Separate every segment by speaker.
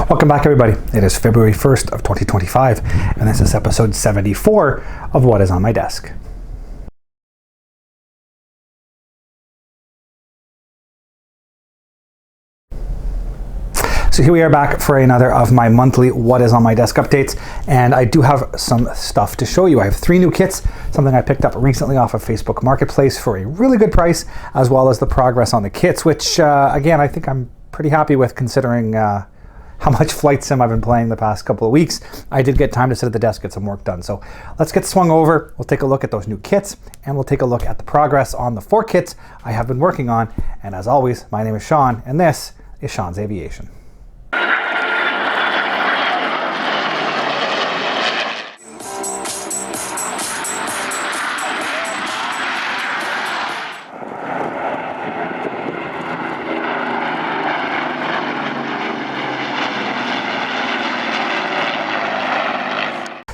Speaker 1: Welcome back, everybody. It is February 1st of 2025, and this is episode 74 of What is on My Desk. So here we are back for another of my monthly What is on My Desk updates, and I do have some stuff to show you. I have 3 new kits, something I picked up recently off of Facebook Marketplace for a really good price, as well as the progress on the kits, which again, I think I'm pretty happy with considering how much flight sim I've been playing the past couple of weeks. I did get time to sit at the desk, get some work done. So let's get swung over. We'll take a look at those new kits, and we'll take a look at the progress on the 4 kits I have been working on. And as always, my name is Sean, and this is Sean's Aviation.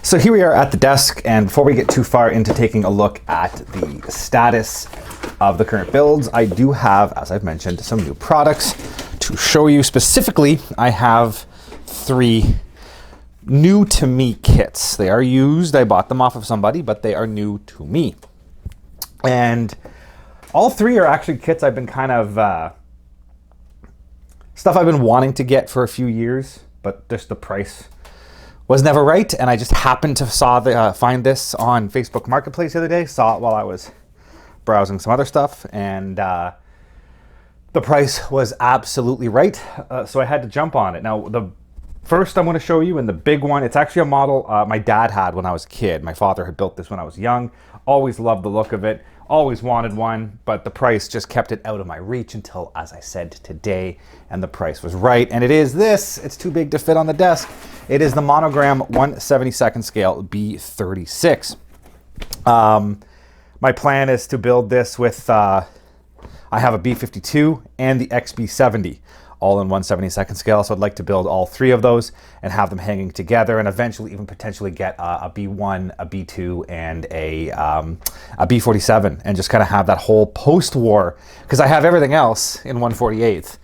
Speaker 1: So here we are at the desk, and before we get too far into taking a look at the status of the current builds, I do have, as I've mentioned, some new products to show you. Specifically, I have 3 new to me kits. They are used, I bought them off of somebody, but they are new to me. And all 3 are actually kits I've been kind of, stuff I've been wanting to get for a few years, but just the price was never right, and I just happened to find this on Facebook Marketplace the other day. Saw it while I was browsing some other stuff, and the price was absolutely right, so I had to jump on it. Now, the first I'm going to show you, and the big one, it's actually a model my dad had when I was a kid. My father had built this when I was young. Always loved the look of it. Always wanted one, but the price just kept it out of my reach until, as I said, today, and the price was right. And it is this. It's too big to fit on the desk. It is the Monogram 1/72nd scale B36. My plan is to build this with, I have a B-52 and the XB-70, all in 1/72nd scale. So I'd like to build all 3 of those and have them hanging together, and eventually even potentially get a B-1, a B-2, and a B-47, and just kind of have that whole post-war, because I have everything else in 1/48th.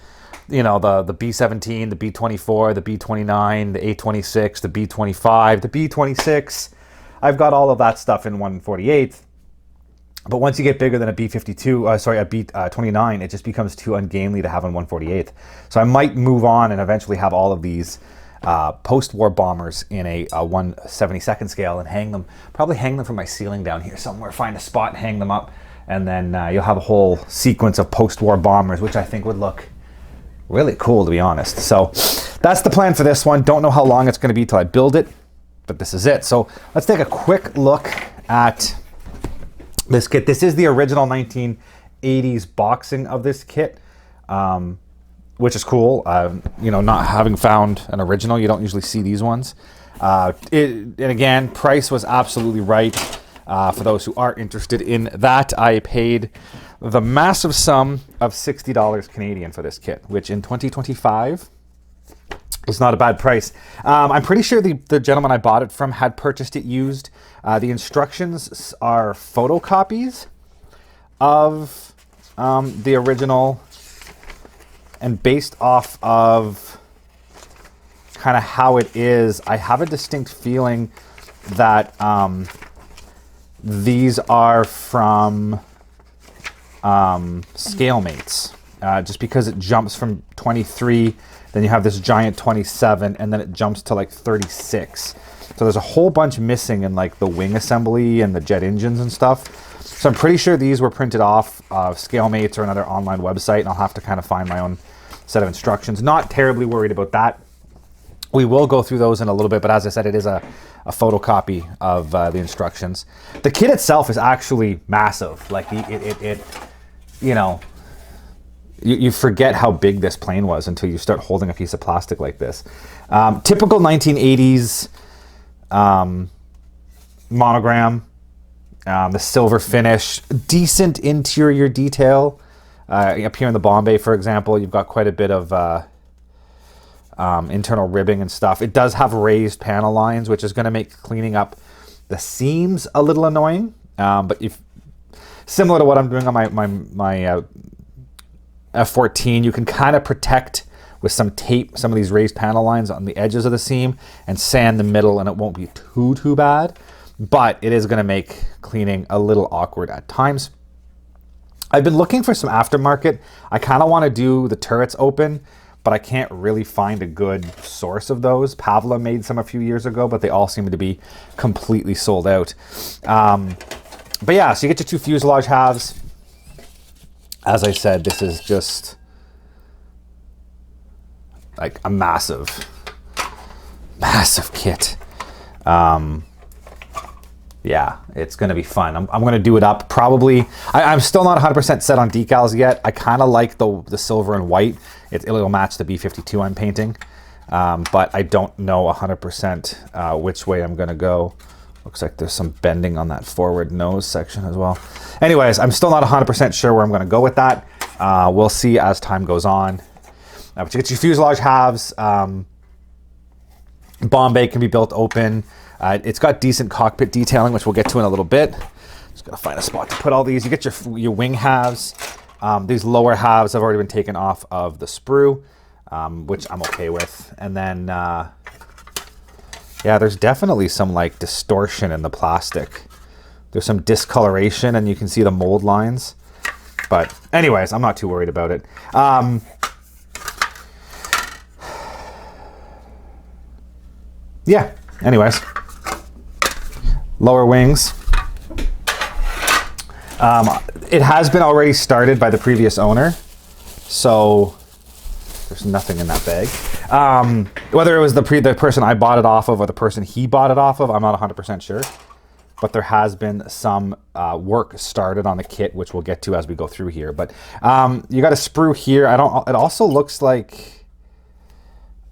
Speaker 1: You know, the B-17, the B-24, the B-29, the A-26, the B-25, the B-26. I've got all of that stuff in 1/48th. But once you get bigger than a B-52, a B-29, it just becomes too ungainly to have in 1/48th. So I might move on and eventually have all of these post-war bombers in a 1/72nd scale and hang them, probably hang them from my ceiling down here somewhere, find a spot and hang them up. And then you'll have a whole sequence of post-war bombers, which I think would look really cool, to be honest. So that's the plan for this one. Don't know how long it's going to be till I build it, but this is it. So let's take a quick look at this kit. This is the original 1980s boxing of this kit, which is cool. You know, not having found an original, you don't usually see these ones. And again, price was absolutely right. For those who are interested in that, I paid the massive sum of $60 Canadian for this kit, which in 2025 is not a bad price. I'm pretty sure the gentleman I bought it from had purchased it used. The instructions are photocopies of the original, and based off of kind of how it is, I have a distinct feeling that these are from Scalemates, just because it jumps from 23, then you have this giant 27, and then it jumps to like 36. So there's a whole bunch missing in like the wing assembly and the jet engines and stuff. So I'm pretty sure these were printed off Scalemates or another online website, and I'll have to kind of find my own set of instructions. Not terribly worried about that. We will go through those in a little bit, but as I said, it is a photocopy of the instructions. The kit itself is actually massive. Like it you know, you forget how big this plane was until you start holding a piece of plastic like this. Typical 1980s monogram, the silver finish, decent interior detail. Up here in the bomb bay, for example, you've got quite a bit of internal ribbing and stuff. It does have raised panel lines, which is going to make cleaning up the seams a little annoying. But if similar to what I'm doing on my F-14, you can kind of protect with some tape, some of these raised panel lines on the edges of the seam, and sand the middle, and it won't be too bad, but it is going to make cleaning a little awkward at times. I've been looking for some aftermarket. I kind of want to do the turrets open, but I can't really find a good source of those. Pavla made some a few years ago, but they all seem to be completely sold out. But yeah, so you get your 2 fuselage halves. As I said, this is just like a massive kit. Yeah, it's going to be fun. I'm going to do it up probably. I'm still not 100% set on decals yet. I kind of like the silver and white. It'll match the B-52 I'm painting. But I don't know 100% which way I'm going to go. Looks like there's some bending on that forward nose section as well. Anyways, I'm still not 100% sure where I'm going to go with that. We'll see as time goes on. But you get your fuselage halves. Bomb bay can be built open. It's got decent cockpit detailing, which we'll get to in a little bit. Just gotta find a spot to put all these. You get your wing halves. These lower halves have already been taken off of the sprue, which I'm okay with. And then, yeah, there's definitely some like distortion in the plastic. There's some discoloration, and you can see the mold lines. But anyways, I'm not too worried about it. Yeah, anyways. Lower wings. It has been already started by the previous owner, so there's nothing in that bag. Whether it was the person I bought it off of or the person he bought it off of, I'm not 100% sure. But there has been some work started on the kit, which we'll get to as we go through here. But you got a sprue here. It also looks like,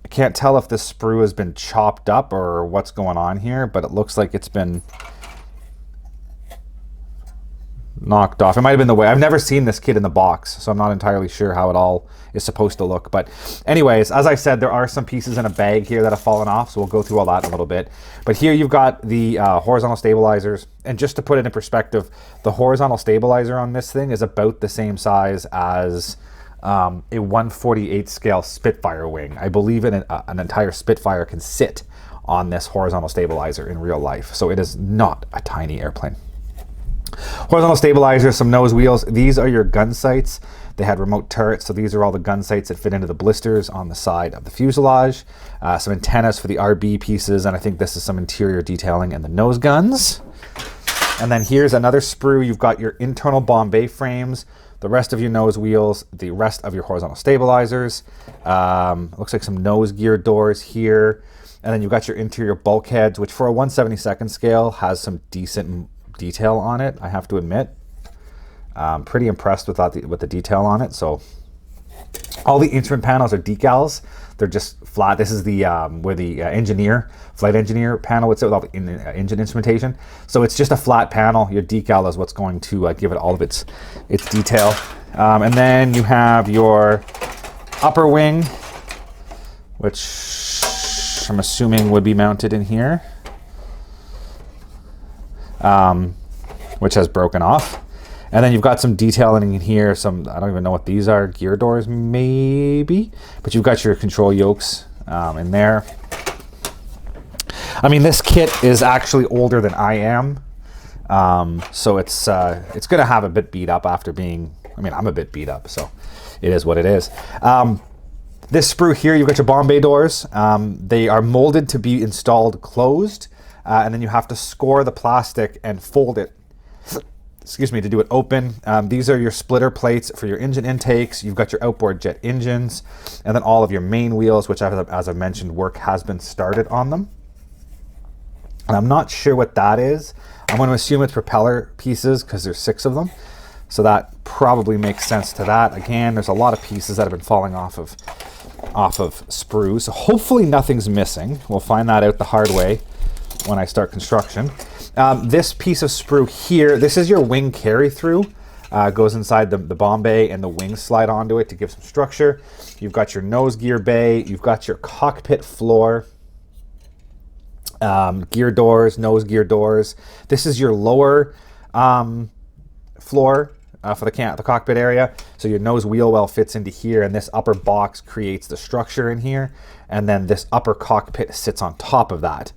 Speaker 1: I can't tell if this sprue has been chopped up or what's going on here, but it looks like it's been knocked off. It might have been the way. I've never seen this kit in the box, so I'm not entirely sure how it all is supposed to look. But anyways, as I said, there are some pieces in a bag here that have fallen off, so we'll go through all that in a little bit. But here you've got the horizontal stabilizers. And just to put it in perspective, the horizontal stabilizer on this thing is about the same size as a 1/48 scale Spitfire wing. I believe an entire Spitfire can sit on this horizontal stabilizer in real life. So it is not a tiny airplane. Horizontal stabilizer, some nose wheels. These are your gun sights. They had remote turrets, so these are all the gun sights that fit into the blisters on the side of the fuselage. Some antennas for the RB pieces, and I think this is some interior detailing in the nose guns. And then here's another sprue. You've got your internal bomb bay frames, the rest of your nose wheels, the rest of your horizontal stabilizers. Looks like some nose gear doors here. And then you've got your interior bulkheads, which for a 1/72nd scale has some decent detail on it, I have to admit. Pretty impressed with the detail on it. So all the instrument panels are decals. They're just flat. This is the where the flight engineer panel would sit with all the engine instrumentation. So it's just a flat panel. Your decal is what's going to give it all of its detail. And then you have your upper wing, which I'm assuming would be mounted in here, which has broken off. And then you've got some detailing in here, some, I don't even know what these are, gear doors maybe, but you've got your control yokes in there. I mean, this kit is actually older than I am, so it's going to have a bit beat up after being, I mean, I'm a bit beat up, so it is what it is. This sprue here, you've got your bomb bay doors. They are molded to be installed closed, and then you have to score the plastic and fold it, excuse me, to do it open. These are your splitter plates for your engine intakes. You've got your outboard jet engines, and then all of your main wheels, which as I mentioned, work has been started on them. And I'm not sure what that is. I'm going to assume it's propeller pieces because there's 6 of them. So that probably makes sense to that. Again, there's a lot of pieces that have been falling off of sprues. So hopefully nothing's missing. We'll find that out the hard way when I start construction. This piece of sprue here, this is your wing carry through. Goes inside the bomb bay, and the wings slide onto it to give some structure. You've got your nose gear bay. You've got your cockpit floor. Gear doors, nose gear doors. This is your lower floor. for the cockpit area. So your nose wheel well fits into here, and this upper box creates the structure in here, and then this upper cockpit sits on top of that.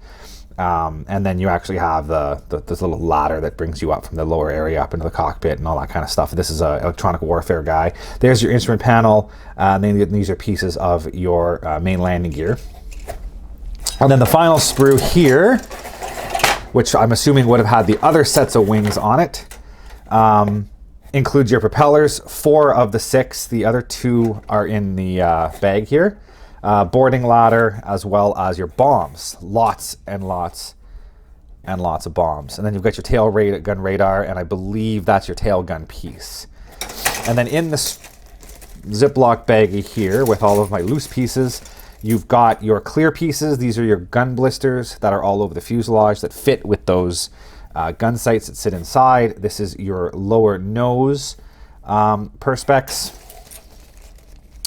Speaker 1: And then you actually have this little ladder that brings you up from the lower area up into the cockpit and all that kind of stuff. This is an electronic warfare guy. There's your instrument panel, and then these are pieces of your main landing gear. And then the final sprue here, which I'm assuming would have had the other sets of wings on it, includes your propellers. 4 of the 6, the other 2 are in the bag here. Boarding ladder, as well as your bombs. Lots and lots and lots of bombs. And then you've got your tail gun radar, and I believe that's your tail gun piece. And then in this Ziploc baggie here, with all of my loose pieces, you've got your clear pieces. These are your gun blisters that are all over the fuselage that fit with those gun sights that sit inside. This is your lower nose perspex.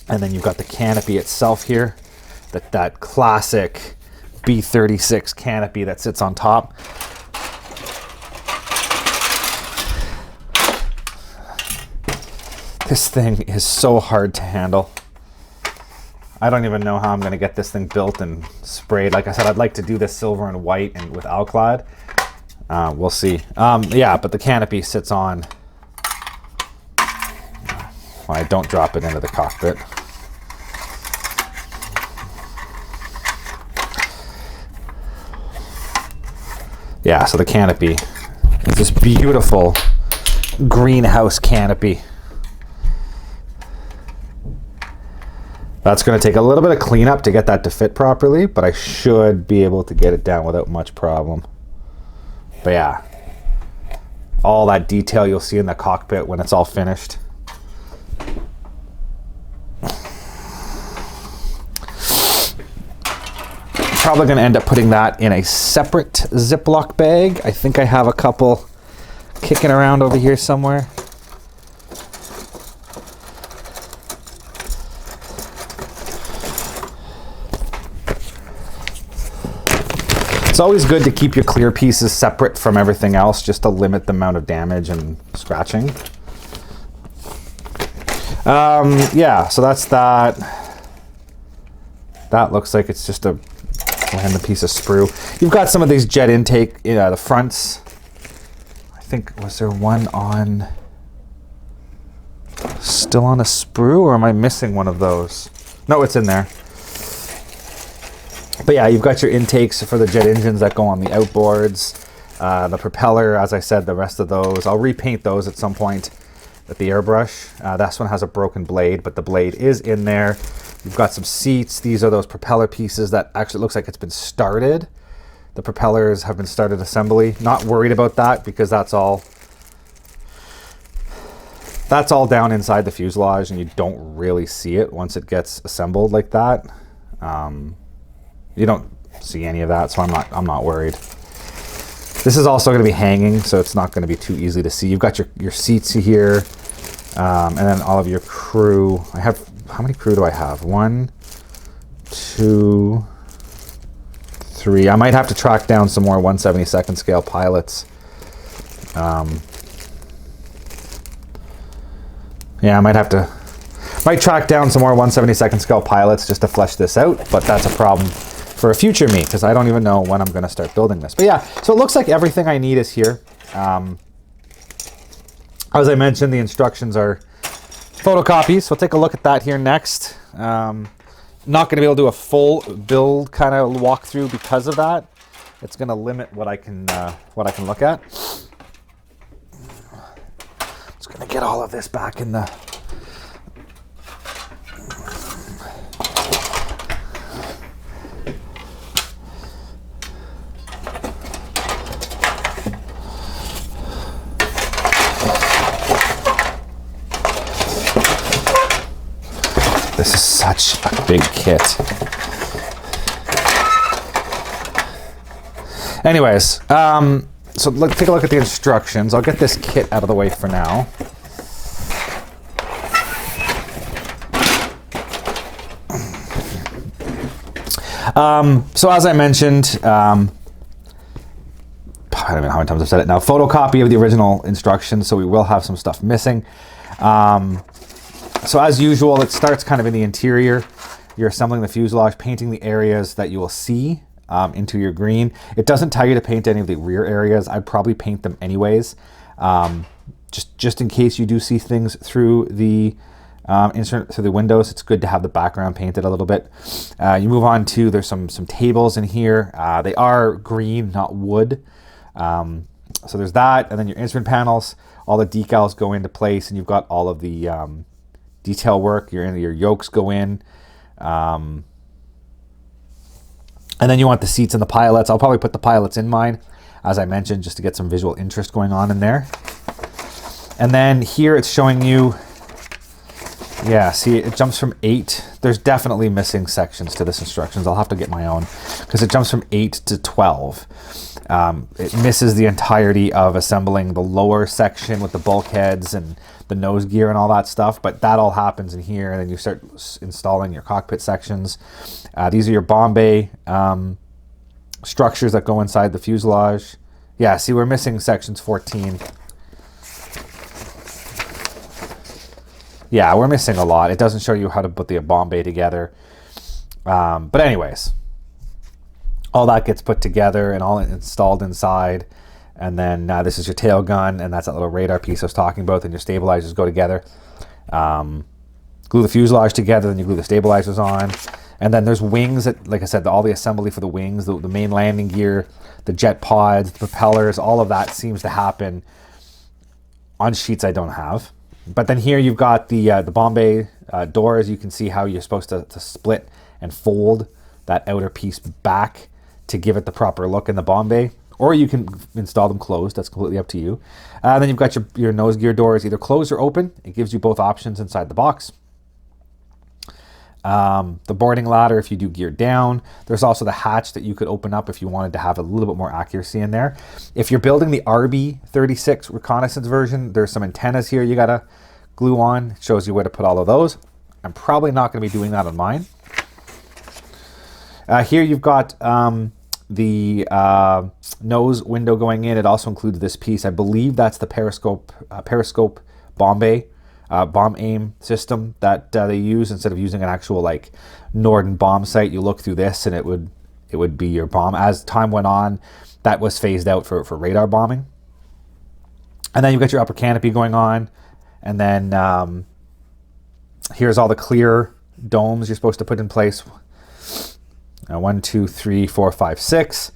Speaker 1: And then you've got the canopy itself here, that classic B-36 canopy that sits on top. This thing is so hard to handle. I don't even know how I'm going to get this thing built and sprayed. Like I said, I'd like to do this silver and white and with Alclad. We'll see. Yeah, but the canopy sits on... Well, I don't drop it into the cockpit. Yeah, so the canopy is this beautiful greenhouse canopy. That's going to take a little bit of cleanup to get that to fit properly, but I should be able to get it down without much problem. But yeah, all that detail you'll see in the cockpit when it's all finished. Probably going to end up putting that in a separate Ziploc bag. I think I have a couple kicking around over here somewhere. It's always good to keep your clear pieces separate from everything else, just to limit the amount of damage and scratching. Yeah, so that's that. That looks like it's just a random piece of sprue. You've got some of these jet intake, the fronts. I think, was there one on, still on a sprue, or am I missing one of those? No, it's in there. But yeah, you've got your intakes for the jet engines that go on the outboards. The propeller, as I said, the rest of those. I'll repaint those at some point with the airbrush. This one has a broken blade, but the blade is in there. You've got some seats. These are those propeller pieces that actually looks like it's been started. The propellers have been started assembly. Not worried about that because that's all down inside the fuselage, and you don't really see it once it gets assembled like that. You don't see any of that, so I'm not worried. This is also going to be hanging, so it's not going to be too easy to see. You've got your seats here, and then all of your crew. How many crew do I have? 1, 2, 3. I might have to track down some more 1/72nd scale pilots. Yeah, I might track down some more 1/72nd scale pilots just to flesh this out, but that's a problem for a future me, because I don't even know when I'm going to start building this. But yeah, so it looks like everything I need is here. As I mentioned, the instructions are photocopies, so we'll take a look at that here next. Not going to be able to do a full build kind of walkthrough because of that. It's going to limit what I can look at. Just going to get all of this back in the... This is such a big kit. Anyways, so let's take a look at the instructions. I'll get this kit out of the way for now. So as I mentioned, I don't know how many times I've said it now, photocopy of the original instructions, so we will have some stuff missing. So as usual, it starts kind of in the interior. You're assembling the fuselage, painting the areas that you will see into your green. It doesn't tell you to paint any of the rear areas. I'd probably paint them anyways, just in case you do see things through the through the windows. It's good to have the background painted a little bit. You move on to, there's some tables in here. They are green, not wood. So there's that, and then your instrument panels, all the decals go into place, and you've got all of the detail work. Your yokes go in. And then you want the seats and the pilots. I'll probably put the pilots in mine, as I mentioned, just to get some visual interest going on in there. And then here it's showing you, yeah, see, it jumps from 8. There's definitely missing sections to this instructions. I'll have to get my own, because it jumps from 8 to 12. It misses the entirety of assembling the lower section with the bulkheads and the nose gear and all that stuff, but that all happens in here, and then you start installing your cockpit sections. These are your bomb bay structures that go inside the fuselage. Yeah, see, we're missing sections 14. Yeah, we're missing a lot. It doesn't show you how to put the bomb bay together. But anyways, all that gets put together and all installed inside. And then this is your tail gun, and that's that little radar piece I was talking about. Then your stabilizers go together. Glue the fuselage together, then you glue the stabilizers on. And then there's wings that, like I said, all the assembly for the wings, the main landing gear, the jet pods, the propellers, all of that seems to happen on sheets I don't have. But then here you've got the bomb bay doors. You can see how you're supposed to split and fold that outer piece back to give it the proper look in the bomb bay. Or you can install them closed. That's completely up to you. Then you've got your nose gear doors, either closed or open. It gives you both options inside the box. The boarding ladder if you do gear down. There's also the hatch that you could open up if you wanted to have a little bit more accuracy in there. If you're building the RB36 reconnaissance version, there's some antennas here you gotta glue on. It shows you where to put all of those. I'm probably not gonna be doing that on mine. Here you've got the nose window going in. It also includes this piece. I believe that's the periscope bomb bay. Bomb aim system that they use. Instead of using an actual like Norden bomb sight, you look through this and it would be your bomb. As time went on, that was phased out for radar bombing. And then you've got your upper canopy going on, and then here's all the clear domes you're supposed to put in place. 1, 2, 3, 4, 5, 6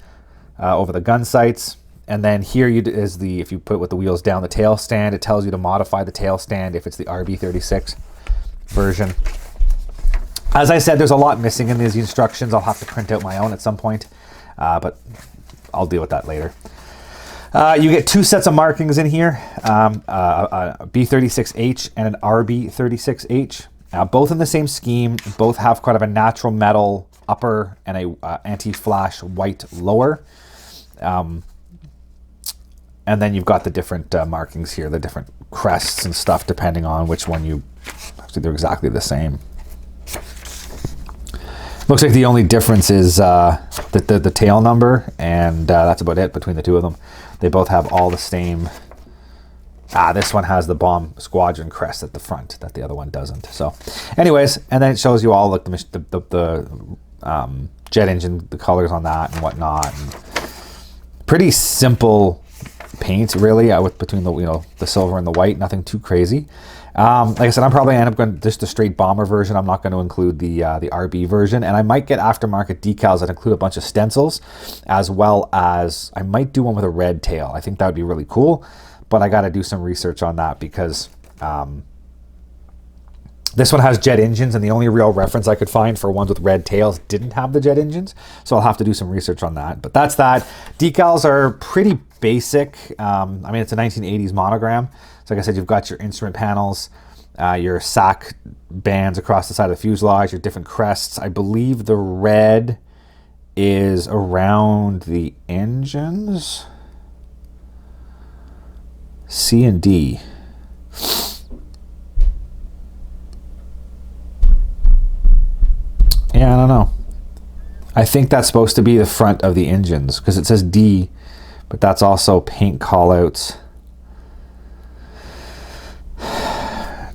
Speaker 1: over the gun sights. And then here is if you put with the wheels down, the tail stand. It tells you to modify the tail stand if it's the RB36 version. As I said, there's a lot missing in these instructions. I'll have to print out my own at some point, but I'll deal with that later. You get 2 sets of markings in here, a B36H and an RB36H. Both in the same scheme. Both have kind of a natural metal upper and a anti-flash white lower. And then you've got the different markings here, the different crests and stuff, depending on which one you... Actually, they're exactly the same. Looks like the only difference is the tail number, and that's about it between the two of them. They both have all the same... this one has the bomb squadron crest at the front that the other one doesn't. So anyways, and then it shows you all like the jet engine, the colors on that and whatnot. And pretty simple paint, really, between the silver and the white. Nothing too crazy. Like I said, I'm probably end up going just the straight bomber version. I'm not going to include the RB version, and I might get aftermarket decals that include a bunch of stencils, as well as I might do one with a red tail. I think that would be really cool, but I got to do some research on that because this one has jet engines, and the only real reference I could find for ones with red tails didn't have the jet engines, so I'll have to do some research on that. But that's that. Decals are pretty basic. I mean, it's a 1980s monogram. So like I said, you've got your instrument panels, your SAC bands across the side of the fuselage, your different crests. I believe the red is around the engines. C and D. Yeah, I don't know. I think that's supposed to be the front of the engines because it says D but that's also paint callouts.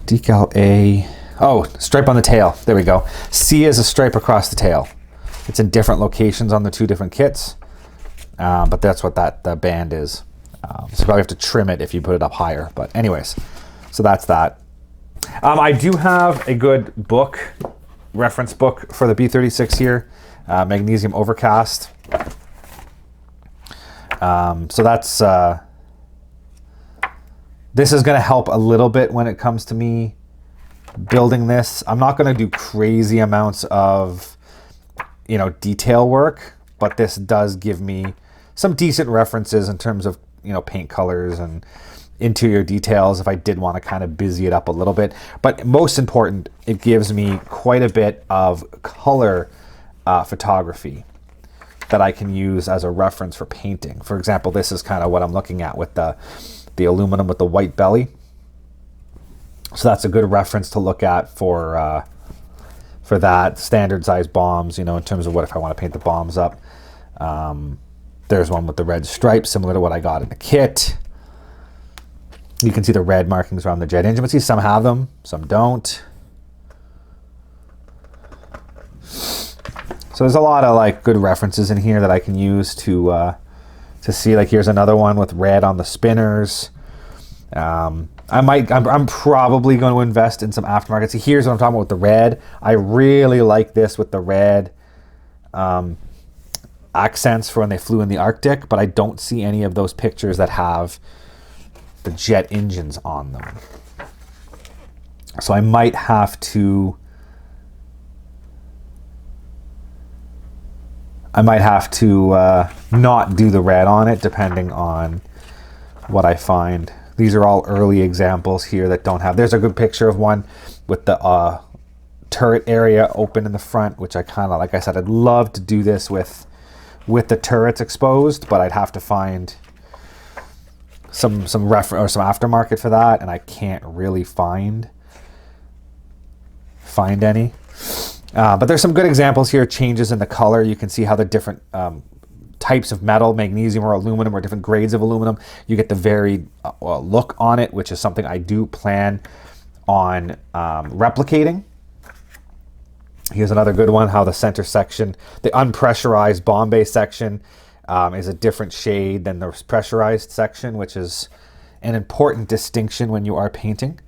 Speaker 1: Decal A. Oh, stripe on the tail. There we go. C is a stripe across the tail. It's in different locations on the two different kits, but that's what the band is. So you probably have to trim it if you put it up higher. But anyways, so that's that. I do have a good book, reference book for the B36 here, Magnesium Overcast. So that's, this is going to help a little bit when it comes to me building this. I'm not going to do crazy amounts of, detail work, but this does give me some decent references in terms of, paint colors and interior details if I did want to kind of busy it up a little bit. But most important, it gives me quite a bit of color photography that I can use as a reference for painting. For example, this is kind of what I'm looking at with the aluminum with the white belly. So that's a good reference to look at for that. Standard size bombs, in terms of what if I want to paint the bombs up. There's one with the red stripes, similar to what I got in the kit. You can see the red markings around the jet engine, but see some have them, some don't. So there's a lot of good references in here that I can use to see. Here's another one with red on the spinners. I'm probably going to invest in some aftermarket. See, here's what I'm talking about with the red. I really like this with the red accents for when they flew in the Arctic, but I don't see any of those pictures that have the jet engines on them. So I might have to not do the red on it, depending on what I find. These are all early examples here that don't have. There's a good picture of one with the turret area open in the front, which I kind of, like I said, I'd love to do this with the turrets exposed, but I'd have to find some reference or some aftermarket for that, and I can't really find any. But there's some good examples here. Changes in the color. You can see how the different types of metal, magnesium or aluminum, or different grades of aluminum, you get the varied look on it, which is something I do plan on replicating. Here's another good one, how the center section, the unpressurized bomb bay section, is a different shade than the pressurized section, which is an important distinction when you are painting.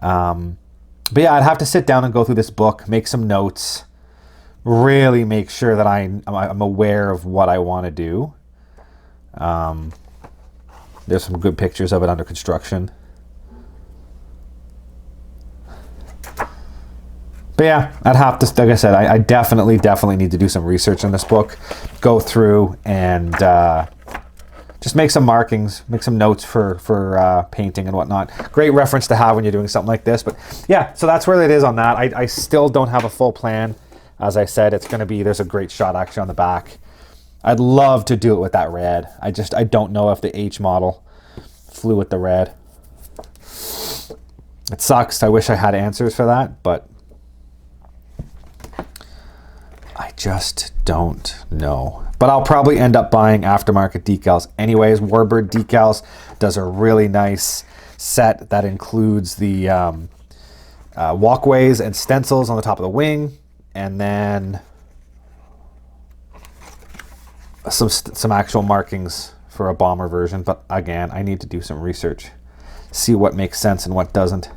Speaker 1: But yeah, I'd have to sit down and go through this book, make some notes, really make sure that I'm aware of what I want to do. There's some good pictures of it under construction. But yeah, I'd have to, like I said, I definitely need to do some research on this book, go through and just make some markings, make some notes for painting and whatnot. Great reference to have when you're doing something like this. But yeah, so that's where it is on that. I still don't have a full plan. As I said, it's going to be, there's a great shot actually on the back. I'd love to do it with that red. I don't know if the H model flew with the red. It sucks. I wish I had answers for that, but I just don't know. But I'll probably end up buying aftermarket decals anyways. Warbird Decals does a really nice set that includes the walkways and stencils on the top of the wing, and then some actual markings for a bomber version. But again, I need to do some research, see what makes sense and what doesn't.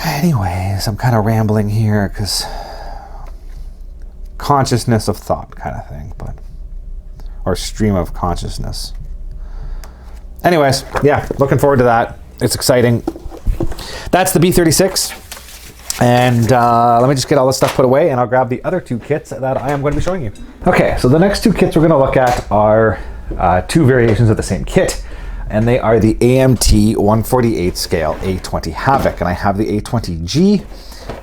Speaker 1: Anyways, I'm kind of rambling here because consciousness of thought kind of thing, or stream of consciousness. Anyways, yeah, looking forward to that. It's exciting. That's the B36. And let me just get all this stuff put away, and I'll grab the other two kits that I am going to be showing you. Okay, so the next two kits we're going to look at are two variations of the same kit, and they are the AMT 148 scale A20 Havoc, and I have the A20G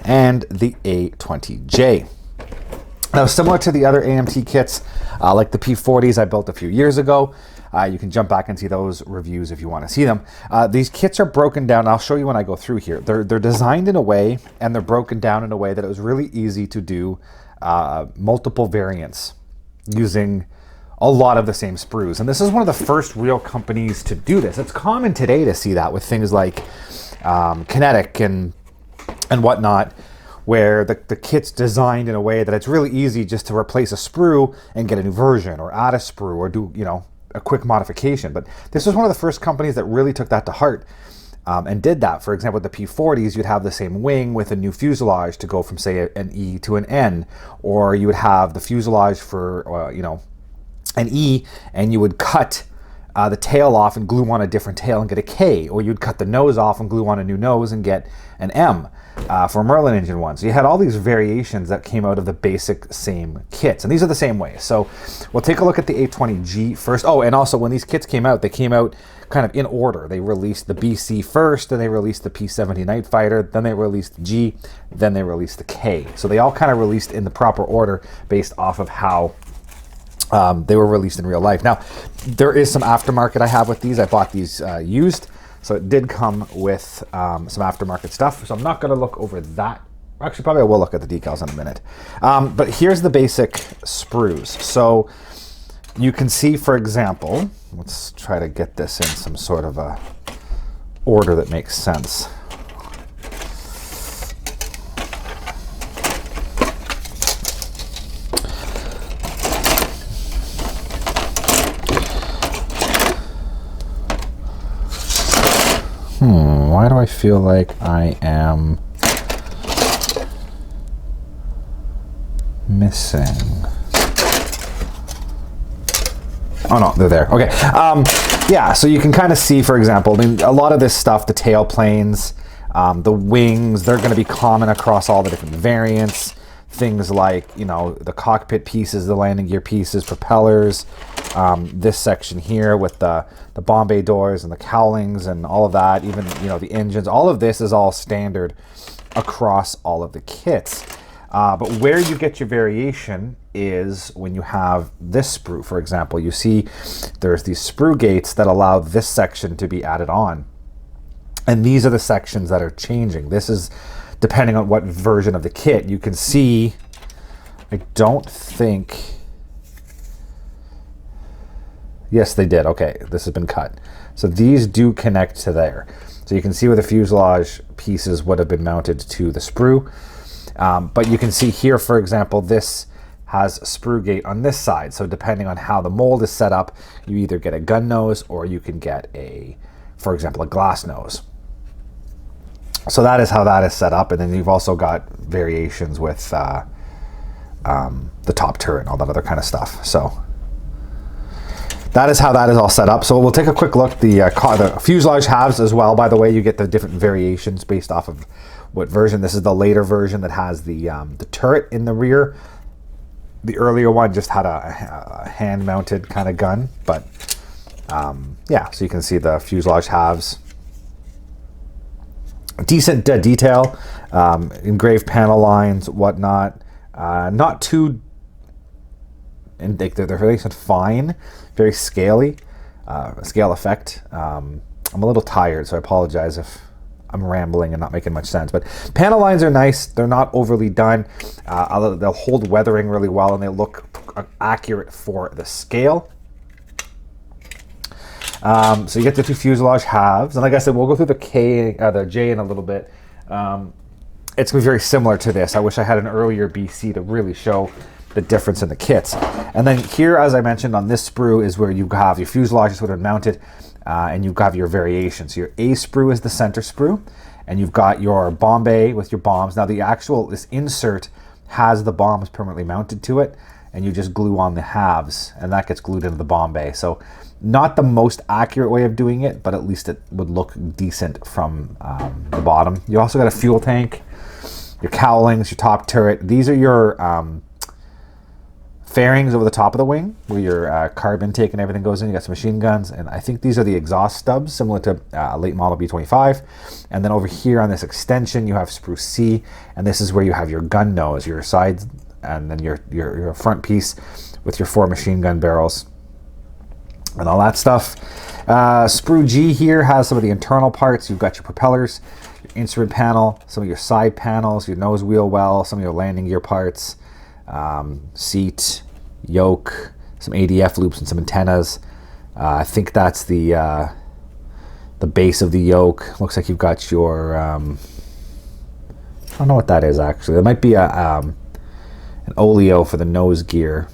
Speaker 1: and the A20J. Now, similar to the other AMT kits, like the P40s I built a few years ago, you can jump back and see those reviews if you want to see them. These kits are broken down. I'll show you when I go through here. They're designed in a way, and they're broken down in a way that it was really easy to do multiple variants using a lot of the same sprues. And this is one of the first real companies to do this. It's common today to see that with things like Kinetic and whatnot, where the kit's designed in a way that it's really easy just to replace a sprue and get a new version, or add a sprue, or do, you know, a quick modification. But this was one of the first companies that really took that to heart and did that. For example, with the P40s, you'd have the same wing with a new fuselage to go from, say, an E to an N, or you would have the fuselage for, you know, an E, and you would cut the tail off and glue on a different tail and get a K, or you'd cut the nose off and glue on a new nose and get an M for a Merlin engine one. So you had all these variations that came out of the basic same kits, and these are the same way. So we'll take a look at the A20G first. Oh, and also when these kits came out, they came out kind of in order. They released the BC first, then they released the P70 Night Fighter, then they released the G, then they released the K. So they all kind of released in the proper order based off of how they were released in real life. Now, there is some aftermarket I have with these. I bought these used, so it did come with some aftermarket stuff. So I'm not going to look over that. Actually, probably I will look at the decals in a minute. But here's the basic sprues. So you can see, for example, let's try to get this in some sort of a order that makes sense. Why do I feel like I am missing? Oh no, they're there. Okay. Yeah, so you can kind of see, for example, I mean, a lot of this stuff, the tail planes, the wings, they're going to be common across all the different variants. Things like, you know, the cockpit pieces, the landing gear pieces, propellers, this section here with the bomb bay doors and the cowlings and all of that, even, you know, the engines, all of this is all standard across all of the kits. But where you get your variation is when you have this sprue, for example. You see there's these sprue gates that allow this section to be added on. And these are the sections that are changing. This is depending on what version of the kit. You can see, I don't think, yes, they did. Okay, this has been cut. So these do connect to there. So you can see where the fuselage pieces would have been mounted to the sprue. But you can see here, for example, this has a sprue gate on this side. So depending on how the mold is set up, you either get a gun nose or you can get a, for example, a glass nose. So that is how that is set up. And then you've also got variations with the top turret and all that other kind of stuff. So that is how that is all set up. So we'll take a quick look. The fuselage halves as well, by the way, you get the different variations based off of what version. This is the later version that has the turret in the rear. The earlier one just had a hand-mounted kind of gun. But yeah, so you can see the fuselage halves. Decent detail, engraved panel lines, whatnot. Not too, and they're really fine, very scaly, scale effect. I'm a little tired, so I apologize if I'm rambling and not making much sense. But panel lines are nice. They're not overly done. They'll hold weathering really well, and they look accurate for the scale. So you get the two fuselage halves, and like I said, we'll go through the J in a little bit. It's going to be very similar to this. I wish I had an earlier BC to really show the difference in the kits. And then here, as I mentioned, on this sprue is where you have your fuselage sort of mounted, and you have your variations. So your A sprue is the center sprue, and you've got your bomb bay with your bombs. Now this insert has the bombs permanently mounted to it, and you just glue on the halves, and that gets glued into the bomb bay. So not the most accurate way of doing it, but at least it would look decent from the bottom. You also got a fuel tank, your cowlings, your top turret. These are your fairings over the top of the wing, where your carb intake and everything goes in. You got some machine guns, and I think these are the exhaust stubs, similar to a late model B-25. And then over here on this extension, you have sprue C, and this is where you have your gun nose, your sides, and then your front piece with your 4 machine gun barrels and all that stuff. Sprue G here has some of the internal parts. You've got your propellers, your instrument panel, some of your side panels, your nose wheel well, some of your landing gear parts, seat, yoke, some ADF loops and some antennas. I think that's the base of the yoke. Looks like you've got your, I don't know what that is actually. There might be an oleo for the nose gear,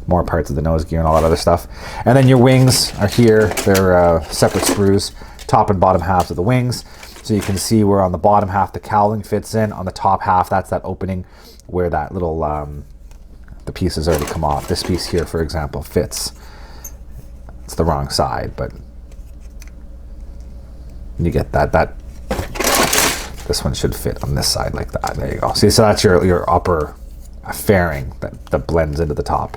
Speaker 1: more parts of the nose gear and all that other stuff. And then your wings are here. They're separate screws, top and bottom halves of the wings. So you can see where on the bottom half the cowling fits in. On the top half, that's that opening where that little, the pieces already come off. This piece here, for example, fits. It's the wrong side, but you get that. This one should fit on this side like that. There you go. See, so that's your upper fairing that blends into the top.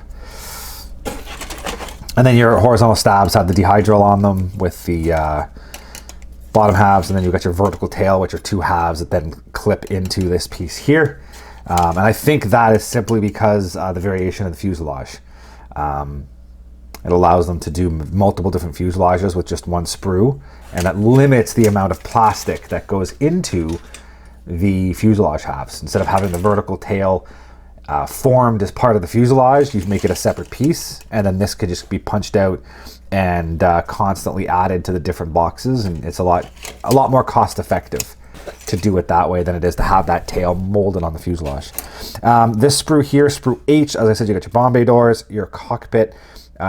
Speaker 1: And then your horizontal stabs have the dehydral on them with the bottom halves, and then you've got your vertical tail, which are two halves that then clip into this piece here. And I think that is simply because the variation of the fuselage. It allows them to do multiple different fuselages with just one sprue, and that limits the amount of plastic that goes into the fuselage halves. Instead of having the vertical tail formed as part of the fuselage, you make it a separate piece, and then this could just be punched out and constantly added to the different boxes, and it's a lot more cost effective to do it that way than it is to have that tail molded on the fuselage. This sprue here, sprue H, as I said, you got your bomb bay doors, your cockpit,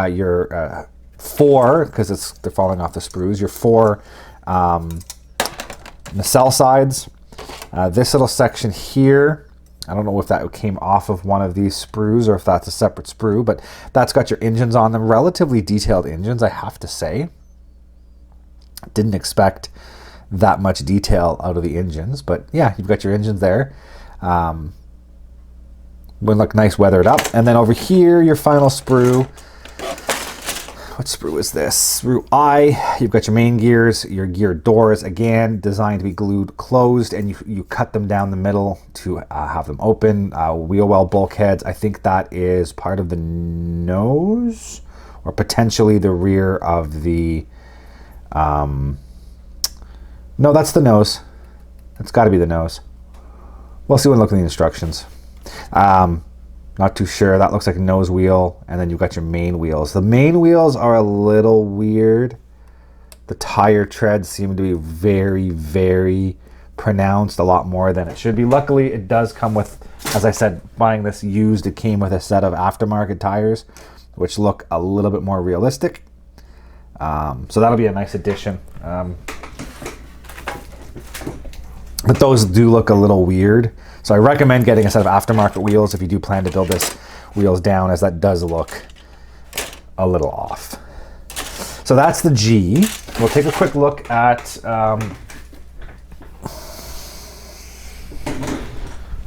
Speaker 1: your four, because they're falling off the sprues, your four nacelle sides. This little section here, I don't know if that came off of one of these sprues or if that's a separate sprue, but that's got your engines on them. Relatively detailed engines, I have to say. Didn't expect that much detail out of the engines, but yeah, you've got your engines there. Would look nice weathered up. And then over here, your final sprue. What sprue is this? Sprue I. You've got your main gears, your gear doors, again, designed to be glued closed, and you cut them down the middle to have them open. Wheel well bulkheads, I think that is part of the nose, or potentially the rear of the... no, that's the nose. That's got to be the nose. We'll see when we look at the instructions. Not too sure. That looks like a nose wheel, and then you've got your main wheels. The main wheels are a little weird. The tire treads seem to be very, very pronounced, a lot more than it should be. Luckily, it does come with, as I said, buying this used, it came with a set of aftermarket tires, which look a little bit more realistic. So that'll be a nice addition. But those do look a little weird. So I recommend getting a set of aftermarket wheels if you do plan to build this wheels down, as that does look a little off. So that's the G. We'll take a quick look at...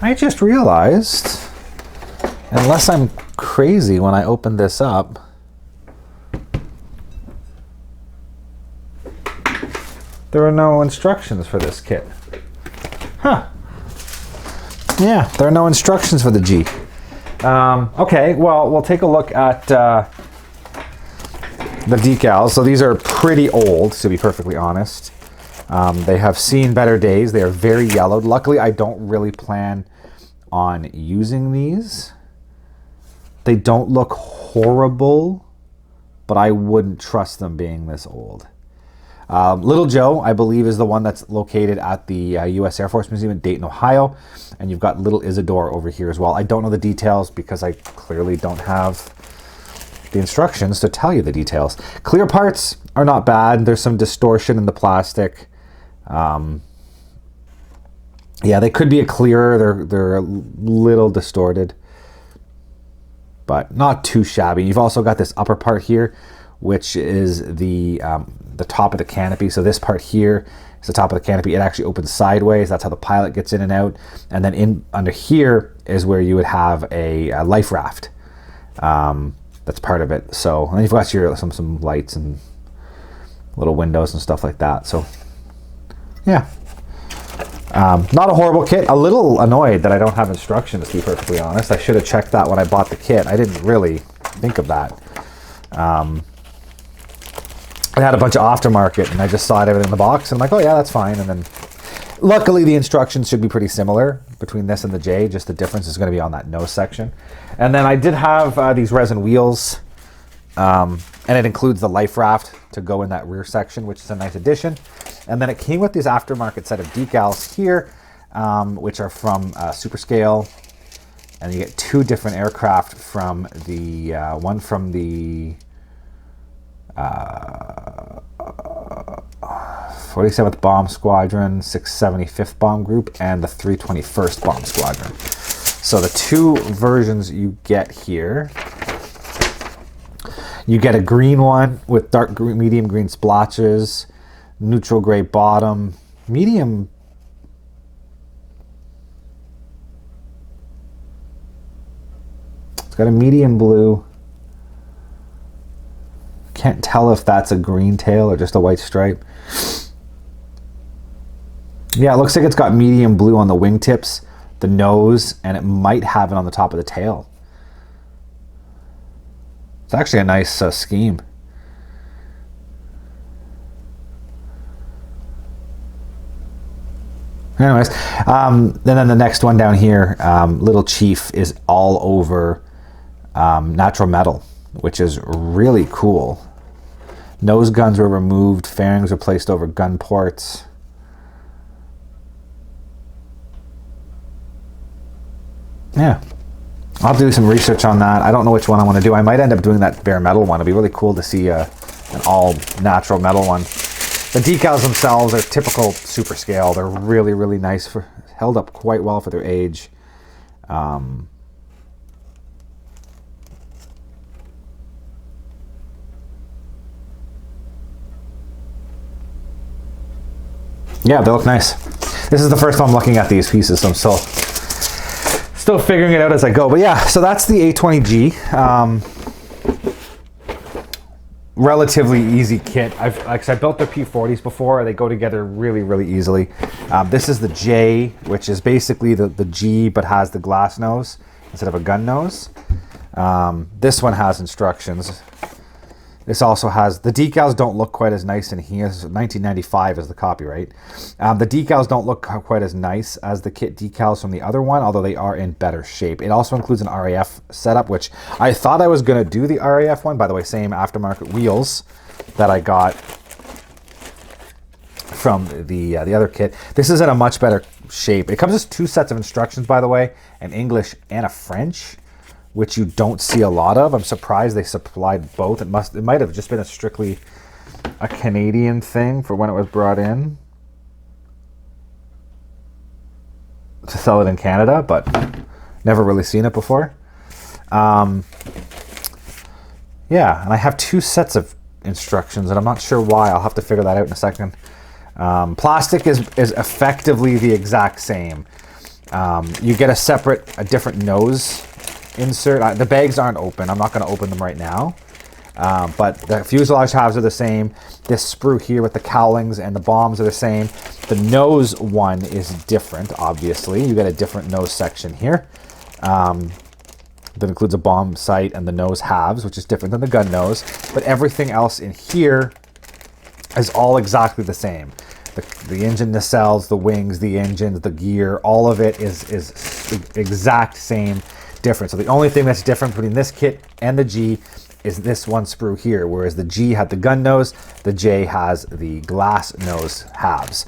Speaker 1: I just realized, unless I'm crazy when I open this up, there are no instructions for this kit. Huh. Yeah, there are no instructions for the G. Okay, well, we'll take a look at the decals. So these are pretty old, to be perfectly honest. They have seen better days. They are very yellowed. Luckily, I don't really plan on using these. They don't look horrible, but I wouldn't trust them being this old. Little Joe, I believe, is the one that's located at the U.S. Air Force Museum in Dayton, Ohio. And you've got Little Isidore over here as well. I don't know the details because I clearly don't have the instructions to tell you the details. Clear parts are not bad. There's some distortion in the plastic. Yeah, they could be a clearer. They're a little distorted, but not too shabby. You've also got this upper part here, which is the top of the canopy. So this part here is the top of the canopy. It actually opens sideways. That's how the pilot gets in and out. And then under here is where you would have a life raft. That's part of it. So, and then you've got your some lights and little windows and stuff like that. So, yeah. Not a horrible kit. A little annoyed that I don't have instructions, to be perfectly honest. I should have checked that when I bought the kit. I didn't really think of that. I had a bunch of aftermarket, and I just saw everything in the box, and I'm like, oh yeah, that's fine. And then luckily the instructions should be pretty similar between this and the J. Just the difference is going to be on that nose section. And then I did have these resin wheels And it includes the life raft to go in that rear section, which is a nice addition. And then it came with this aftermarket set of decals here, which are from Superscale. And you get two different aircraft from the, one from the 47th Bomb Squadron, 675th Bomb Group, and the 321st Bomb Squadron. So the two versions you get here, you get a green one with dark green, medium green splotches, neutral gray bottom, medium. It's got a medium blue. Can't tell if that's a green tail or just a white stripe. Yeah, it looks like it's got medium blue on the wingtips, the nose, and it might have it on the top of the tail. It's actually a nice scheme. Anyways, then the next one down here, Little Chief, is all over natural metal, which is really cool. Nose guns were removed, fairings were placed over gun ports. Yeah, I'll have to do some research on that. I don't know which one I want to do. I might end up doing that bare metal one. It'd be really cool to see an all natural metal one. The decals themselves are typical Superscale. They're really, really nice, held up quite well for their age. Yeah, they look nice. This is the first time I'm looking at these pieces, so I'm still figuring it out as I go. But yeah, so that's the A20G. Relatively easy kit. I built the P40s before. They go together really, really easily. This is the J, which is basically the G, but has the glass nose instead of a gun nose. This one has instructions. This also has, the decals don't look quite as nice in here. 1995 is the copyright. The decals don't look quite as nice as the kit decals from the other one, although they are in better shape. It also includes an RAF setup, which I thought I was going to do the RAF one. By the way, same aftermarket wheels that I got from the other kit. This is in a much better shape. It comes with two sets of instructions, by the way, an English and a French, which you don't see a lot of. I'm surprised they supplied both. It might have just been a strictly a Canadian thing for when it was brought in to sell it in Canada, but never really seen it before. Yeah, and I have two sets of instructions, and I'm not sure why. I'll have to figure that out in a second. Plastic is effectively the exact same. You get a different nose insert. The bags aren't open. I'm not going to open them right now. But the fuselage halves are the same. This sprue here with the cowlings and the bombs are the same. The nose one is different, obviously. You get a different nose section here. That includes a bomb sight and the nose halves, which is different than the gun nose. But everything else in here is all exactly the same. The engine nacelles, the wings, the engines, the gear, all of it is exact same different. So the only thing that's different between this kit and the G is this one sprue here, whereas the G had the gun nose, the J has the glass nose halves.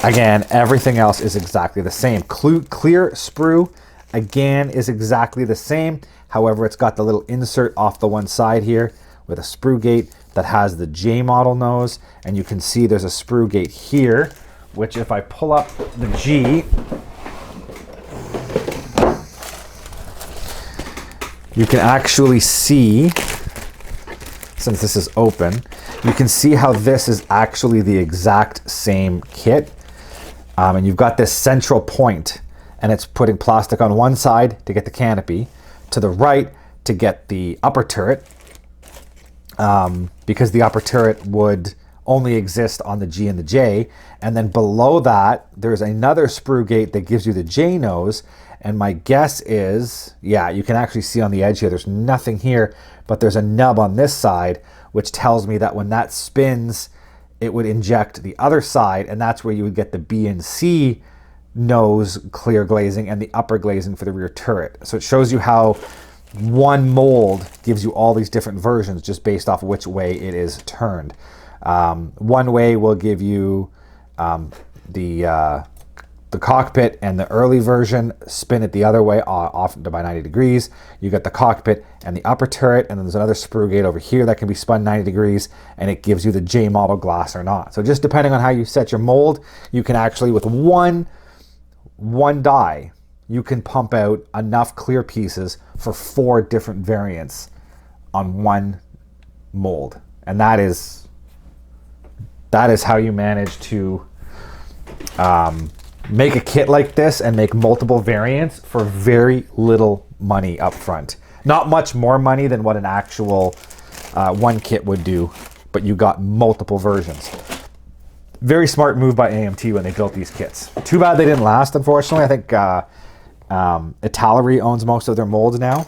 Speaker 1: Again, everything else is exactly the same. Clear sprue, again, is exactly the same. However, it's got the little insert off the one side here with a sprue gate that has the J model nose, and you can see there's a sprue gate here, which if I pull up the G, you can actually see, since this is open, you can see how this is actually the exact same kit. And you've got this central point, and it's putting plastic on one side to get the canopy, to the right to get the upper turret, because the upper turret would only exist on the G and the J. And then below that, there's another sprue gate that gives you the J nose. And my guess is, yeah, you can actually see on the edge here, there's nothing here, but there's a nub on this side, which tells me that when that spins, it would inject the other side, and that's where you would get the B and C nose clear glazing and the upper glazing for the rear turret. So it shows you how one mold gives you all these different versions just based off which way it is turned. One way will give you the cockpit and the early version. Spin it the other way, off by 90 degrees. You got the cockpit and the upper turret, and then there's another sprue gate over here that can be spun 90 degrees, and it gives you the J model glass or not. So just depending on how you set your mold, you can actually, with one die, you can pump out enough clear pieces for 4 different variants on one mold. And that is how you manage to make a kit like this and make multiple variants for very little money up front. Not much more money than what an actual one kit would do, but you got multiple versions. Very smart move by AMT when they built these kits. Too bad they didn't last, unfortunately. I think Italeri owns most of their molds now,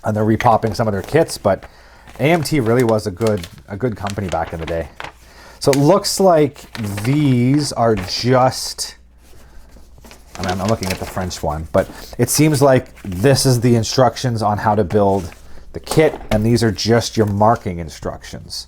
Speaker 1: and they're repopping some of their kits, but AMT really was a good company back in the day. So it looks like these are just, I mean, I'm looking at the French one, but it seems like this is the instructions on how to build the kit, and these are just your marking instructions.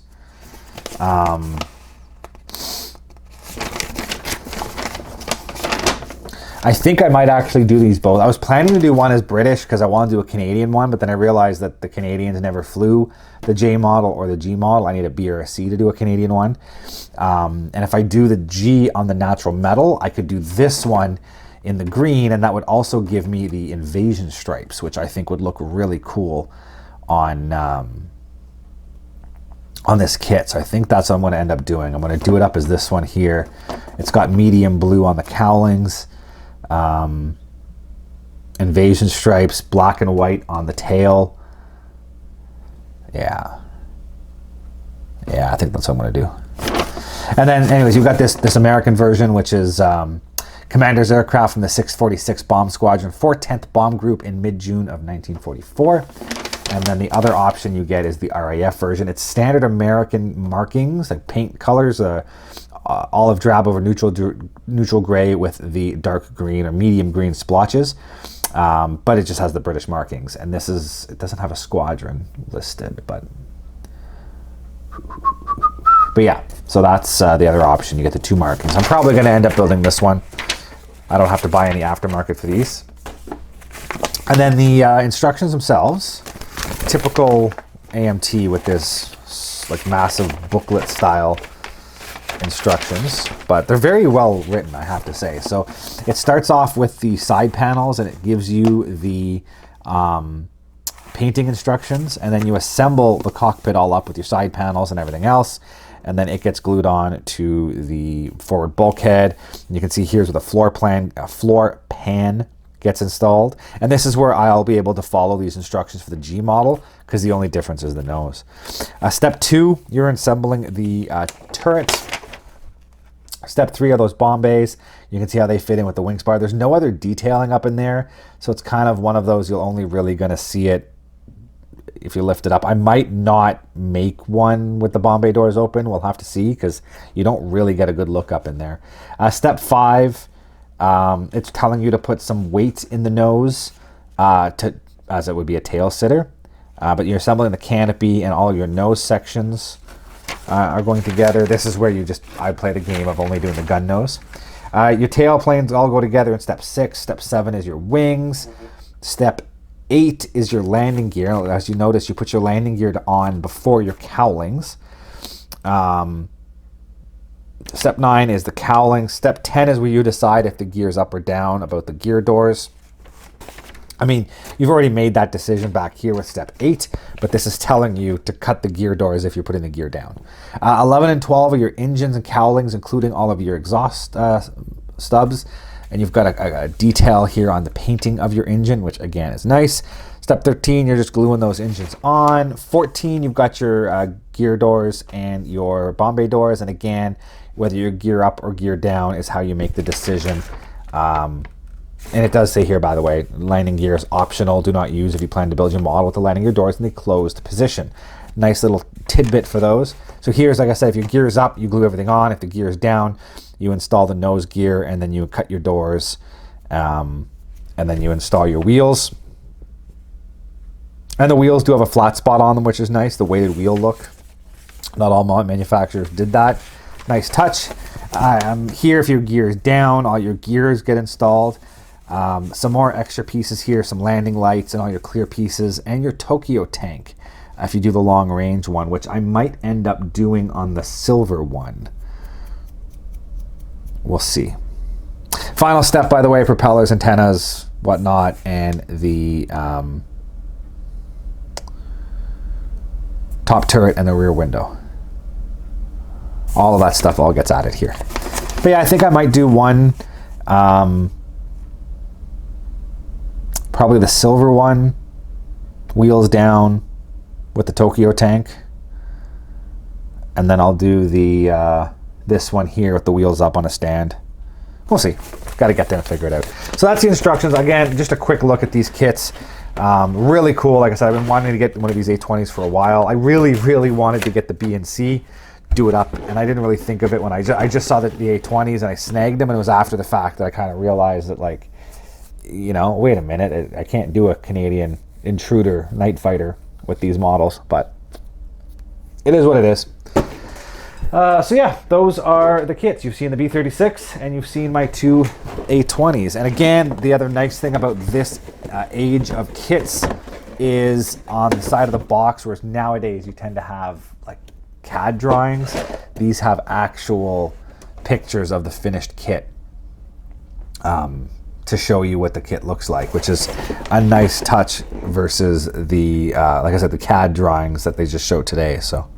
Speaker 1: I think I might actually do these both. I was planning to do one as British because I want to do a Canadian one, but then I realized that the Canadians never flew the J model or the G model. I need a B or a C to do a Canadian one. And if I do the G on the natural metal, I could do this one in the green, and that would also give me the invasion stripes, which I think would look really cool on this kit. So I think that's what I'm going to end up doing. I'm going to do it up as this one here. It's got medium blue on the cowlings. Invasion stripes, black and white on the tail. Yeah, I think that's what I'm going to do. And then anyways, you've got this American version, which is Commander's aircraft from the 646 Bomb Squadron, 410th Bomb Group in mid-June of 1944. And then the other option you get is the RAF version. It's standard American markings, like paint colors, olive drab over neutral gray with the dark green or medium green splotches, but it just has the British markings. And it doesn't have a squadron listed, but yeah, so that's the other option. You get the 2 markings. I'm probably going to end up building this one. I don't have to buy any aftermarket for these. And then the instructions themselves, typical AMT with this like massive booklet style instructions, but they're very well written, I have to say. So it starts off with the side panels, and it gives you the painting instructions, and then you assemble the cockpit all up with your side panels and everything else, and then it gets glued on to the forward bulkhead. And you can see here's where the floor pan gets installed, and this is where I'll be able to follow these instructions for the G model, because the only difference is the nose. Step 2, you're assembling the turrets. Step 3 are those bomb bays. You can see how they fit in with the wing spar. There's no other detailing up in there, so it's kind of one of those you'll only really gonna see it if you lift it up. I might not make one with the bomb bay doors open. We'll have to see, because you don't really get a good look up in there. Step 5, it's telling you to put some weight in the nose, as it would be a tail sitter. But you're assembling the canopy, and all your nose sections are going together. This is where I play the game of only doing the gun nose. Your tail planes all go together in step 6. Step 7 is your wings. Step 8 is your landing gear. As you notice, you put your landing gear on before your cowlings. Step 9 is the cowling. Step 10 is where you decide if the gear's up or down about the gear doors. I mean, you've already made that decision back here with step 8, but this is telling you to cut the gear doors if you're putting the gear down. 11 and 12 are your engines and cowlings, including all of your exhaust stubs. And you've got a detail here on the painting of your engine, which again is nice. Step 13, you're just gluing those engines on. 14, you've got your gear doors and your bomb bay doors. And again, whether you're gear up or gear down is how you make the decision. And it does say here, by the way, landing gear is optional. Do not use if you plan to build your model with the landing gear doors in the closed position. Nice little tidbit for those. So here's, like I said, if your gear is up, you glue everything on. If the gear is down, you install the nose gear, and then you cut your doors, and then you install your wheels. And the wheels do have a flat spot on them, which is nice, the weighted wheel look. Not all manufacturers did that. Nice touch. Here, if your gear is down, all your gears get installed. Some more extra pieces here, some landing lights and all your clear pieces, and your Tokyo tank if you do the long range one, which I might end up doing on the silver one. We'll see. Final step, by the way, propellers, antennas, whatnot, and the top turret and the rear window. All of that stuff all gets added here. But yeah, I think I might do one, probably the silver one, wheels down with the Tokyo tank. And then I'll do the this one here with the wheels up on a stand. We'll see. Got to get there and figure it out. So that's the instructions. Again, just a quick look at these kits. Really cool. Like I said, I've been wanting to get one of these A20s for a while. I really wanted to get the B and C, do it up, and I didn't really think of it when I just saw the A20s and I snagged them, and it was after the fact that I kind of realized that, like, you know, wait a minute, I can't do a Canadian Intruder Night Fighter with these models, but it is what it is. So yeah, those are the kits. You've seen the B36 and you've seen my two A20s. And again, the other nice thing about this age of kits is on the side of the box, whereas nowadays you tend to have like CAD drawings. These have actual pictures of the finished kit to show you what the kit looks like, which is a nice touch versus the, like I said, the CAD drawings that they just showed today. So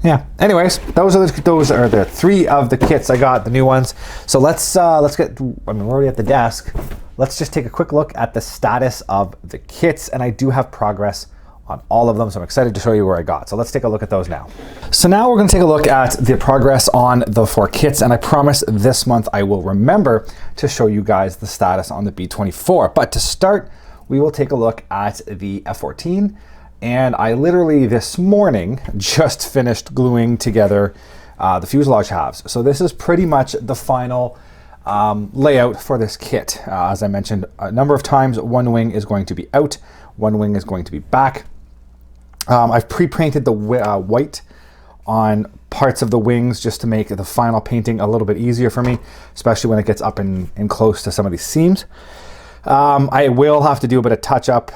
Speaker 1: yeah, anyways, those are the three of the kits I got, the new ones. So let's get, I mean, we're already at the desk. Let's just take a quick look at the status of the kits, and I do have progress on all of them, so I'm excited to show you where I got. So let's take a look at those now. So now we're gonna take a look at the progress on the 4 kits, and I promise this month I will remember to show you guys the status on the B-24. But to start, we will take a look at the F-14. And I literally this morning just finished gluing together the fuselage halves. So this is pretty much the final layout for this kit. As I mentioned a number of times, one wing is going to be out, one wing is going to be back. I've pre-painted the white on parts of the wings just to make the final painting a little bit easier for me, especially when it gets up and close to some of these seams. I will have to do a bit of touch up.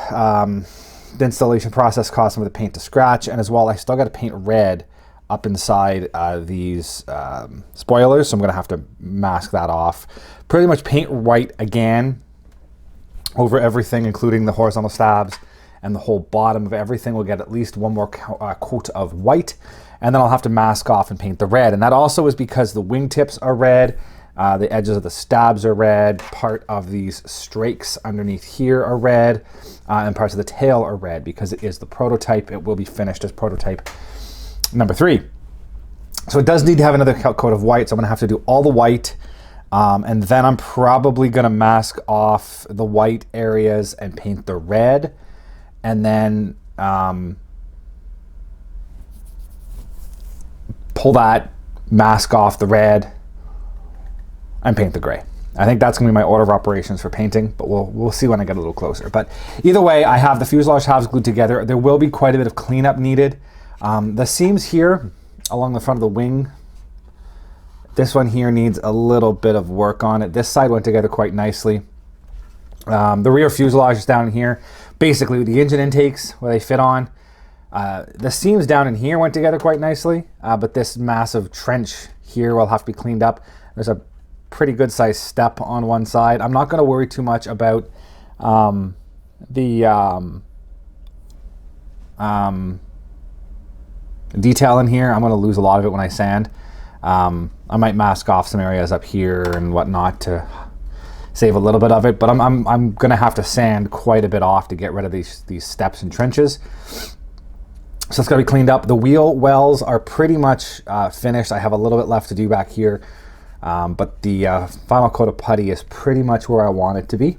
Speaker 1: The installation process caused some of the paint to scratch, and as well, I still got to paint red up inside these spoilers, so I'm going to have to mask that off. Pretty much paint white again over everything, including the horizontal stabs, and the whole bottom of everything will get at least one more coat of white, and then I'll have to mask off and paint the red. And that also is because the wingtips are red, the edges of the stabs are red, part of these strakes underneath here are red, and parts of the tail are red because it is the prototype. It will be finished as prototype number 3. So it does need to have another coat of white, so I'm gonna have to do all the white, and then I'm probably gonna mask off the white areas and paint the red, and then pull that, mask off the red, and paint the gray. I think that's gonna be my order of operations for painting, but we'll see when I get a little closer. But either way, I have the fuselage halves glued together. There will be quite a bit of cleanup needed. The seams here along the front of the wing, this one here needs a little bit of work on it. This side went together quite nicely. The rear fuselage is down in here. Basically, the engine intakes where they fit on. The seams down in here went together quite nicely, but this massive trench here will have to be cleaned up. There's a pretty good sized step on one side. I'm not going to worry too much about the detail in here. I'm going to lose a lot of it when I sand. I might mask off some areas up here and whatnot to save a little bit of it, but I'm going to have to sand quite a bit off to get rid of these steps and trenches. So it's got to be cleaned up. The wheel wells are pretty much finished. I have a little bit left to do back here. But the final coat of putty is pretty much where I want it to be.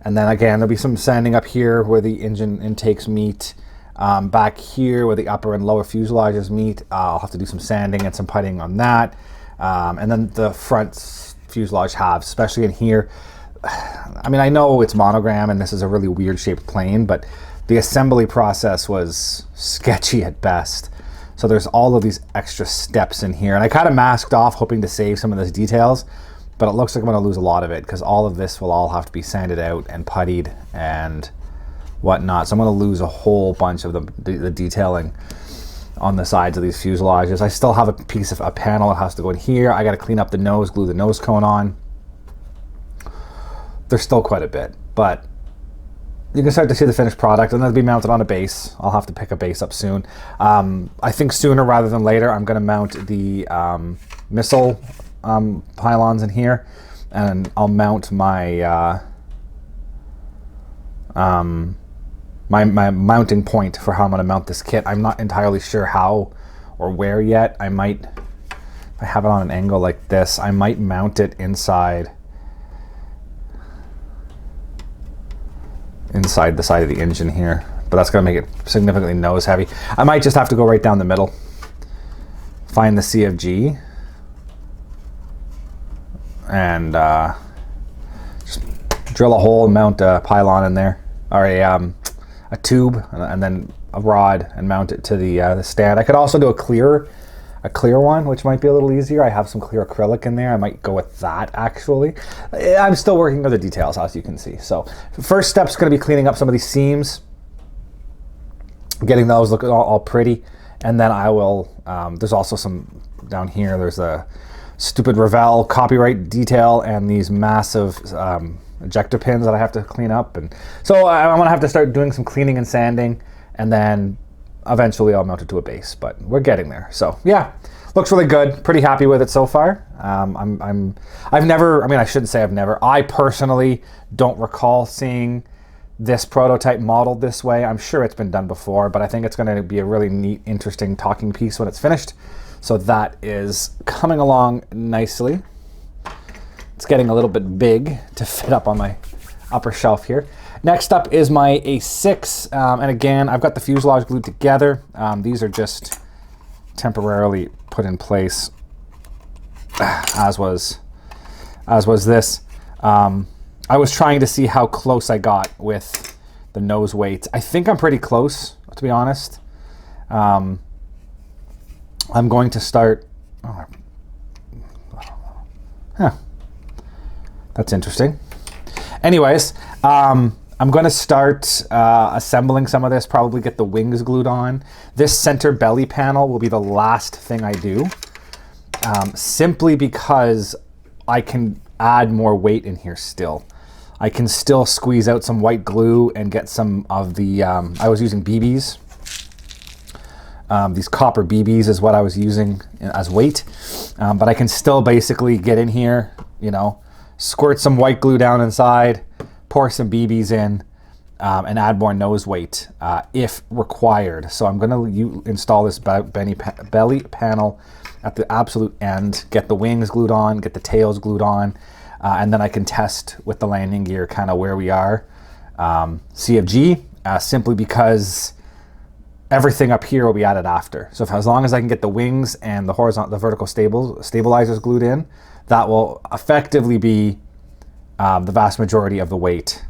Speaker 1: And then again, there'll be some sanding up here where the engine intakes meet. Back here where the upper and lower fuselages meet, I'll have to do some sanding and some puttying on that. And then the front fuselage halves, especially in here, I mean, I know it's monogram and this is a really weird shaped plane, but the assembly process was sketchy at best. So there's all of these extra steps in here. And I kind of masked off hoping to save some of those details, but it looks like I'm gonna lose a lot of it because all of this will all have to be sanded out and puttied and whatnot. So I'm gonna lose a whole bunch of the detailing on the sides of these fuselages. I still have a piece of a panel that has to go in here. I gotta clean up the nose, glue the nose cone on. There's still quite a bit, but you can start to see the finished product, and that'll be mounted on a base. I'll have to pick a base up soon. I think sooner rather than later, I'm gonna mount the missile pylons in here, and I'll mount my my mounting point for how I'm gonna mount this kit. I'm not entirely sure how or where yet. I might, if I have it on an angle like this, I might mount it inside the side of the engine here, but that's gonna make it significantly nose heavy. I might just have to go right down the middle, find the CFG, and just drill a hole and mount a pylon in there, or a tube, and then a rod, and mount it to the stand. I could also do a clear one, which might be a little easier. I have some clear acrylic in there. I might go with that, actually. I'm still working on the details, as you can see. So first step's going to be cleaning up some of these seams, getting those looking all pretty, and then I will, there's also some down here, there's a stupid Revell copyright detail and these massive ejector pins that I have to clean up. And so I'm going to have to start doing some cleaning and sanding, and then eventually I'll mount it to a base, but we're getting there. So yeah, looks really good. Pretty happy with it so far. I've never, I mean, I shouldn't say I've never, I personally don't recall seeing this prototype modeled this way. I'm sure it's been done before, but I think it's going to be a really neat, interesting talking piece when it's finished. So that is coming along nicely. It's getting a little bit big to fit up on my upper shelf here. Next up is my A6, and again, I've got the fuselage glued together. These are just temporarily put in place, as was this. I was trying to see how close I got with the nose weights. I think I'm pretty close, to be honest. I'm going to start. That's interesting. Anyways, I'm going to start assembling some of this, probably get the wings glued on. This center belly panel will be the last thing I do, simply because I can add more weight in here still. I can still squeeze out some white glue and get some of the, I was using BBs. These copper BBs is what I was using as weight, but I can still basically get in here, you know, squirt some white glue down inside, pour some BBs in, and add more nose weight if required. So I'm going to install this belly panel at the absolute end, get the wings glued on, get the tails glued on, and then I can test with the landing gear kind of where we are. CFG, simply because everything up here will be added after. So as long as I can get the wings and the vertical stabilizers glued in, that will effectively be the vast majority of the weight.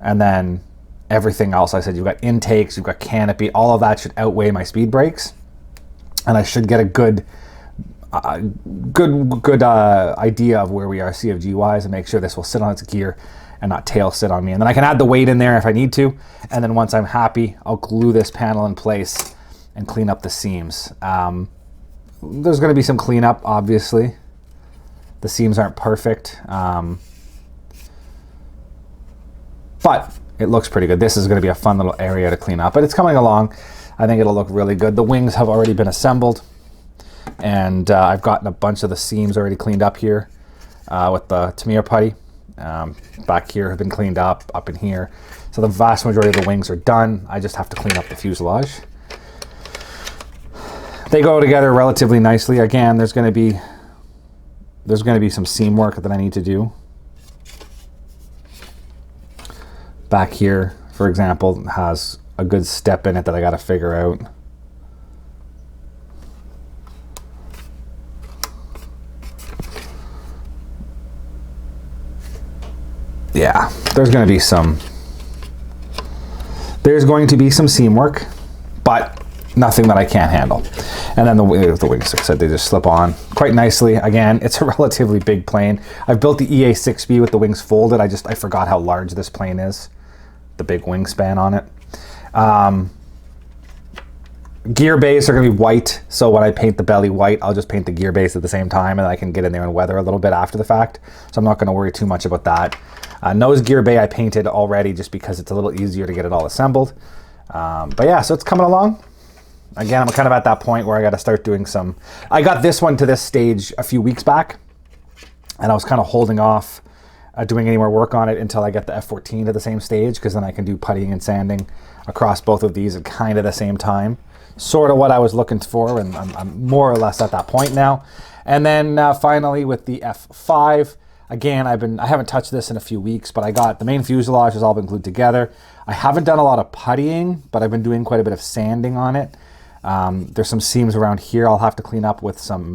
Speaker 1: And then everything else, I said, you've got intakes, you've got canopy, all of that should outweigh my speed brakes, and I should get a good idea of where we are CFG wise, and make sure this will sit on its gear and not tail sit on me. And then I can add the weight in there if I need to, and then once I'm happy, I'll glue this panel in place and clean up the seams. There's going to be some cleanup, obviously. The seams aren't perfect, but it looks pretty good. This is going to be a fun little area to clean up, but it's coming along. I think it'll look really good. The wings have already been assembled, and I've gotten a bunch of the seams already cleaned up here with the Tamiya putty. Back here have been cleaned up in here. So the vast majority of the wings are done. I just have to clean up the fuselage. They go together relatively nicely. Again, there's going to be some seam work that I need to do. Back here, for example, has a good step in it that I got to figure out. yeah, there's going to be some seam work, but nothing that I can't handle. And then the wings, like I said, they just slip on quite nicely. Again, it's a relatively big plane. I've built the EA6B with the wings folded. I forgot how large this plane is, the big wingspan on it. Gear base are going to be white, so when I paint the belly white, I'll just paint the gear base at the same time, and I can get in there and weather a little bit after the fact. So I'm not going to worry too much about that. Nose gear bay I painted already just because it's a little easier to get it all assembled. But yeah, so it's coming along. Again, I'm kind of at that point where I got to start doing some... I got this one to this stage a few weeks back, and I was kind of holding off doing any more work on it until I get the F14 to the same stage, because then I can do puttying and sanding across both of these at kind of the same time. Sort of what I was looking for, and I'm more or less at that point now. And then finally with the F5, again, I haven't touched this in a few weeks, but I got the main fuselage has all been glued together. I haven't done a lot of puttying, but I've been doing quite a bit of sanding on it. There's some seams around here I'll have to clean up with some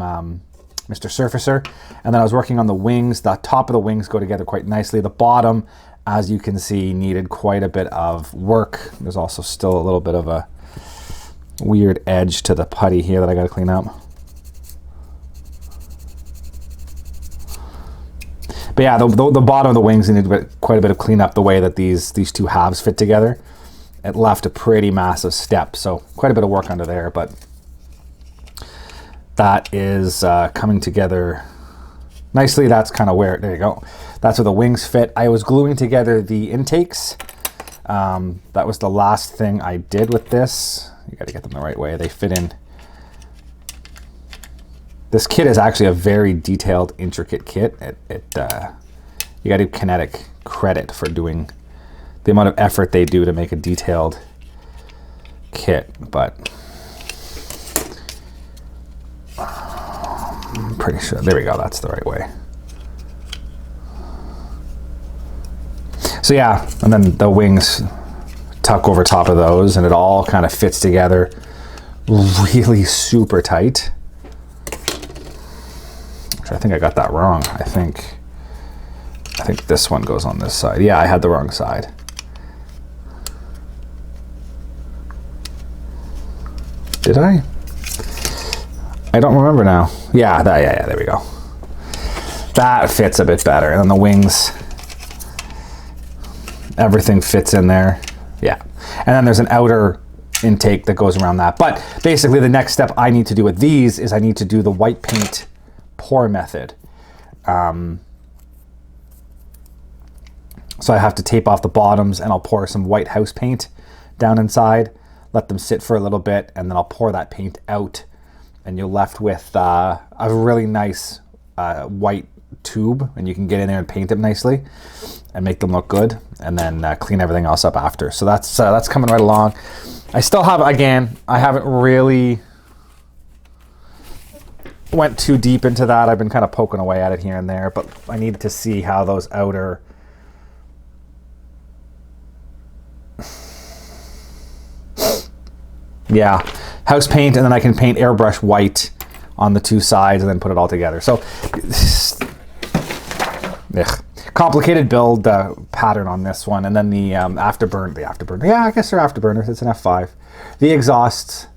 Speaker 1: Mr. Surfacer. And then I was working on the wings. The top of the wings go together quite nicely. The bottom, as you can see, needed quite a bit of work. There's also still a little bit of a weird edge to the putty here that I got to clean up. But yeah, the bottom of the wings needed quite a bit of cleanup, the way that these two halves fit together. It left a pretty massive step, so quite a bit of work under there, but that is coming together nicely. That's kind of where, there you go. That's where the wings fit. I was gluing together the intakes. That was the last thing I did with this. You got to get them the right way. They fit in. This kit is actually a very detailed, intricate kit. You got to give Kinetic credit for doing the amount of effort they do to make a detailed kit, but I'm pretty sure, there we go, that's the right way. So yeah, and then the wings tuck over top of those, and it all kind of fits together really super tight. I think I got that wrong. I think this one goes on this side. Yeah, I had the wrong side. Did I? I don't remember now. Yeah, there we go. That fits a bit better. And then the wings, everything fits in there. Yeah. And then there's an outer intake that goes around that. But basically the next step I need to do with these is I need to do the white paint pour method. So I have to tape off the bottoms, and I'll pour some white house paint down inside, let them sit for a little bit, and then I'll pour that paint out, and you're left with a really nice white tube, and you can get in there and paint them nicely and make them look good, and then clean everything else up after. So that's coming right along. I still have, again, I haven't really went too deep into that. I've been kind of poking away at it here and there, but I needed to see how those outer house paint, and then I can paint airbrush white on the two sides and then put it all together. So complicated build pattern on this one. And then the afterburner, yeah, I guess they're afterburners. It's an F5. The exhausts,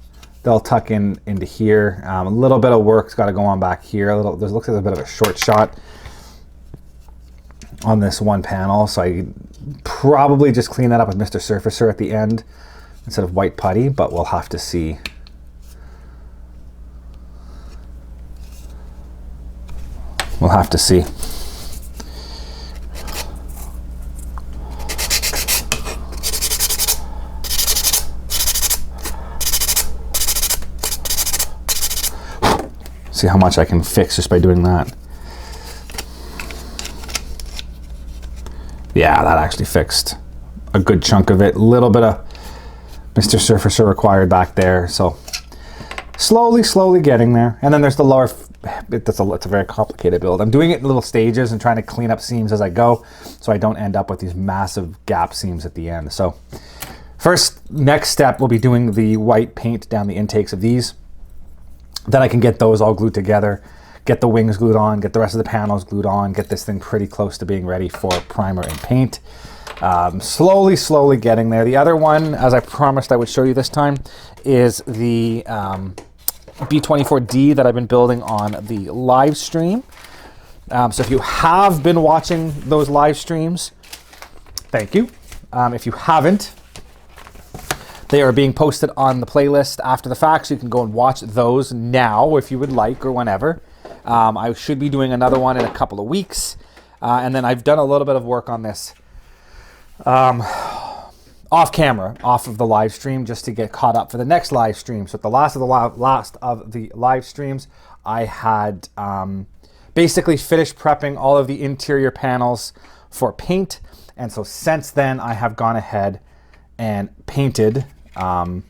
Speaker 1: they'll tuck into here. A little bit of work's got to go on back here. There looks like a bit of a short shot on this one panel, so I probably just clean that up with Mr. Surfacer at the end instead of white putty, but we'll have to see. We'll have to see. See how much I can fix just by doing that. Yeah, that actually fixed a good chunk of it. A little bit of Mr. Surfacer required back there. So slowly getting there. And then there's the lower, it's a very complicated build. I'm doing it in little stages and trying to clean up seams as I go, so I don't end up with these massive gap seams at the end. So next step, we'll be doing the white paint down the intakes of these. Then I can get those all glued together, get the wings glued on, get the rest of the panels glued on, get this thing pretty close to being ready for primer and paint. Slowly getting there. The other one, as I promised I would show you this time, is the B-24D that I've been building on the live stream. So if you have been watching those live streams, thank you. If you haven't, they are being posted on the playlist after the fact, so you can go and watch those now if you would like, or whenever. I should be doing another one in a couple of weeks. And then I've done a little bit of work on this off camera, off of the live stream, just to get caught up for the next live stream. So at the last of the live streams, I had basically finished prepping all of the interior panels for paint. And so since then, I have gone ahead and painted. I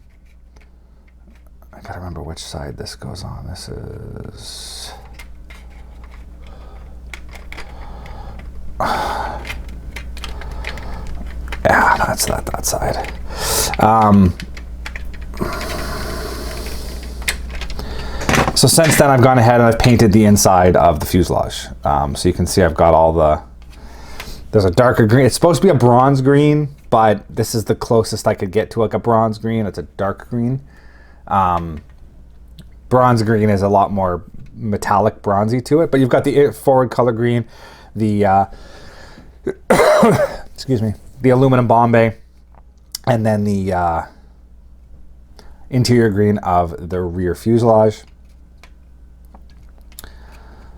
Speaker 1: gotta remember which side this goes on. This is... yeah, that's not that side. So since then, I've gone ahead and I've painted the inside of the fuselage. So you can see I've got all the... there's a darker green. It's supposed to be a bronze green, but this is the closest I could get to like a bronze green. It's a dark green. Bronze green is a lot more metallic bronzy to it, but you've got the forward color green, the excuse me, the aluminum Bombay, and then the interior green of the rear fuselage.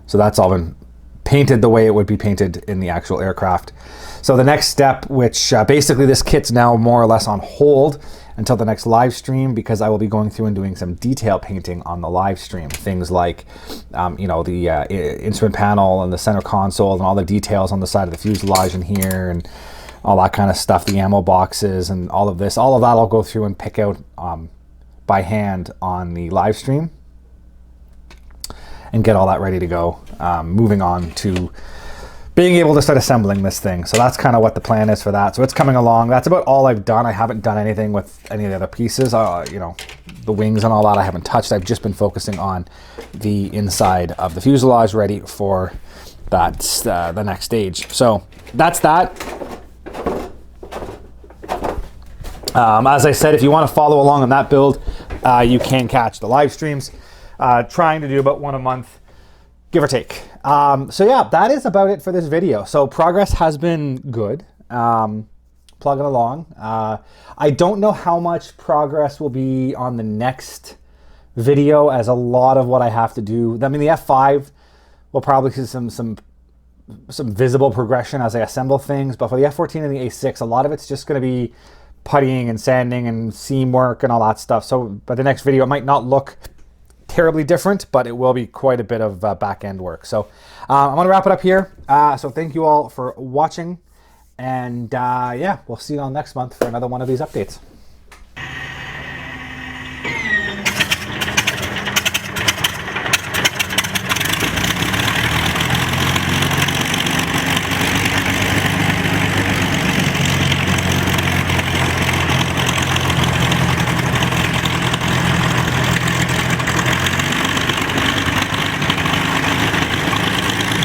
Speaker 1: So that's all been painted the way it would be painted in the actual aircraft. So the next step, which basically this kit's now more or less on hold until the next live stream, because I will be going through and doing some detail painting on the live stream. Things like, you know, the instrument panel and the center console and all the details on the side of the fuselage in here and all that kind of stuff, the ammo boxes and all of this. All of that I'll go through and pick out by hand on the live stream and get all that ready to go. Moving on to being able to start assembling this thing. So that's kind of what the plan is for that. So it's coming along. That's about all I've done. I haven't done anything with any of the other pieces. You know, the wings and all that I haven't touched. I've just been focusing on the inside of the fuselage, ready for that the next stage. So that's that. As I said, if you want to follow along on that build, you can catch the live streams. Trying to do about one a month, give or take. So yeah, that is about it for this video. So progress has been good, plugging along. I don't know how much progress will be on the next video, as a lot of what I have to do, I mean, the F5 will probably see some visible progression as I assemble things, but for the F14 and the A6, a lot of it's just going to be puttying and sanding and seam work and all that stuff. So by the next video, it might not look terribly different, but it will be quite a bit of back end work. So I'm going to wrap it up here. So thank you all for watching, and yeah, we'll see you all next month for another one of these updates.